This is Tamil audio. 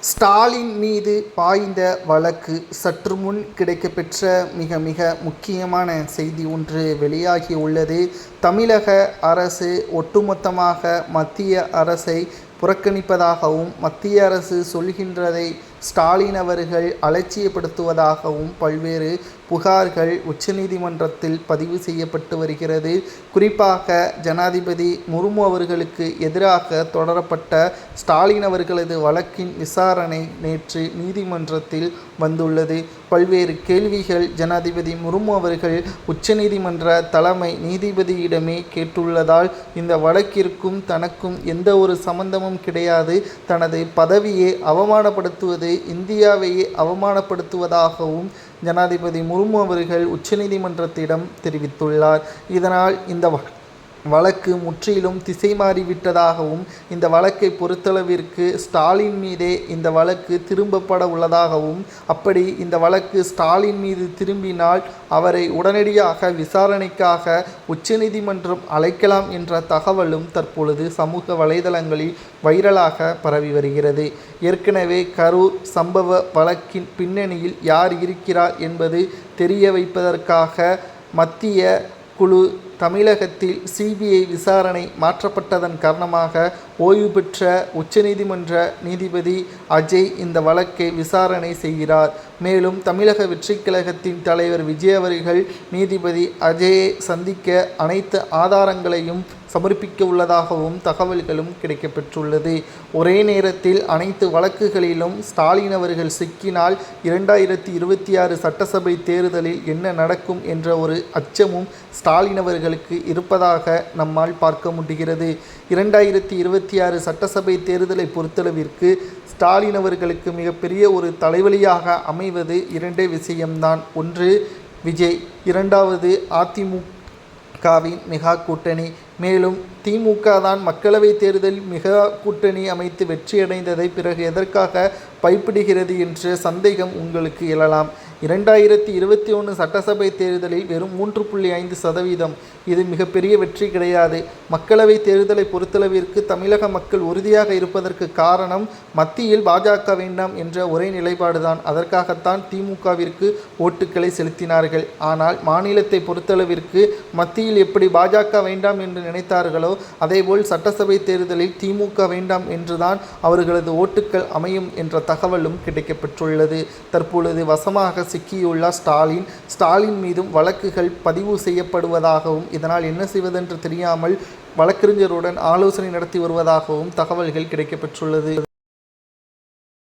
ஸ்டாலின் மீது பாய்ந்த வழக்கு சற்று முன் கிடைக்கப்பெற்ற மிக முக்கியமான செய்தி ஒன்று வெளியாகி உள்ளது. தமிழக அரசு ஒட்டுமொத்தமாக மத்திய அரசை புறக்கணிப்பதாகவும் மத்திய அரசு சொல்கின்றதை ஸ்டாலின் அவர்கள் அலட்சியப்படுத்துவதாகவும் பல்வேறு புகார்கள் உச்சநீதிமன்றத்தில் பதிவு செய்யப்பட்டு வருகிறது. குறிப்பாக ஜனாதிபதி முர்மு அவர்களுக்கு எதிராக தொடரப்பட்ட ஸ்டாலின் அவர்களது வழக்கின் விசாரணை நேற்று நீதிமன்றத்தில் வந்துள்ளது. பல்வேறு கேள்விகள் ஜனாதிபதி முர்மு அவர்கள் உச்சநீதிமன்ற தலைமை நீதிபதியிடமே கேட்டுள்ளதால் இந்த வழக்கிற்கும் தனக்கும் எந்த ஒரு சம்பந்தமும் கிடையாது, தனது பதவியை அவமானப்படுத்துவது இந்தியாவையே அவமானப்படுத்துவதாகவும் ஜனாதிபதி முர்மு அவர்கள் உச்சநீதிமன்றத்திடம் தெரிவித்துள்ளார். இதனால் இந்த வழக்கு முற்றிலும் திசை மாறிவிட்டதாகவும் இந்த வழக்கை பொறுத்தளவிற்கு ஸ்டாலின் மீதே இந்த வழக்கு திரும்பப்பட உள்ளதாகவும், அப்படி இந்த வழக்கு ஸ்டாலின் மீது திரும்பினால் அவரை உடனடியாக விசாரணைக்காக உச்சநீதிமன்றம் அழைக்கலாம் என்ற தகவலும் தற்பொழுது சமூக வலைதளங்களில் வைரலாக பரவி வருகிறது. ஏற்கனவே கரூர் சம்பவ வழக்கின் பின்னணியில் யார் இருக்கிறார் என்பது தெரிய வைப்பதற்காக மத்திய குழு தமிழகத்தில் சிபிஐ விசாரணை மாற்றப்பட்டதன் காரணமாக ஓய்வு பெற்ற உச்சநீதிமன்ற நீதிபதி அஜய் இந்த வழக்கை விசாரணை செய்கிறார். மேலும் தமிழக வெற்றிக் கழகத்தின் தலைவர் விஜய் அவர்கள் நீதிபதி அஜயை சந்திக்க அனைத்து ஆதாரங்களையும் சமர்ப்பிக்க உள்ளதாகவும் தகவல்களும் கிடைக்கப்பெற்றுள்ளது. ஒரே நேரத்தில் அனைத்து வழக்குகளிலும் ஸ்டாலின் அவர்கள் சிக்கினால் 2026 சட்டசபை தேர்தலில் என்ன நடக்கும் என்ற ஒரு அச்சமும் ஸ்டாலின் அவர்களுக்கு இருப்பதாக நம்மால் பார்க்க முடிகிறது. 2026 சட்டசபை தேர்தலை பொறுத்தளவிற்கு ஸ்டாலின் அவர்களுக்கு மிகப்பெரிய ஒரு தலைவலியாக அமைவது இரண்டே விஷயம்தான். ஒன்று விஜய், இரண்டாவது அதிமுகவின் மெகா கூட்டணி. மேலும் திமுக தான் மக்களவை தேர்தலில் மெகா கூட்டணி அமைத்து வெற்றியடைந்ததை பிறகு எதற்காக பயப்படுகிறது என்ற சந்தேகம் உங்களுக்கு எழலாம். 2021 சட்டசபை தேர்தலில் வெறும் 3.5%. இது மிகப்பெரிய வெற்றி கிடையாது. மக்களவை தேர்தலை பொறுத்தளவிற்கு தமிழக மக்கள் உறுதியாக இருப்பதற்கு காரணம் மத்தியில் பாஜக வேண்டாம் என்ற ஒரே நிலைப்பாடுதான். அதற்காகத்தான் திமுகவிற்கு ஓட்டுக்களை செலுத்தினார்கள். ஆனால் மாநிலத்தை பொறுத்தளவிற்கு மத்தியில் எப்படி பாஜக வேண்டாம் என்று நினைத்தார்களோ அதேபோல் சட்டசபை தேர்தலில் திமுக வேண்டாம் என்றுதான் அவர்களது ஓட்டுக்கள் அமையும் என்ற தகவலும் கிடைக்கப்பெற்றுள்ளது. தற்பொழுது வசமாக சிக்கியுள்ள ஸ்டாலின் மீதும் வழக்குகள் பதிவு செய்யப்படுவதாகவும் இதனால் என்ன செய்வதென்று தெரியாமல் வழக்கறிஞருடன் ஆலோசனை நடத்தி வருவதாகவும் தகவல்கள் கிடைக்கப்பெற்றுள்ளது.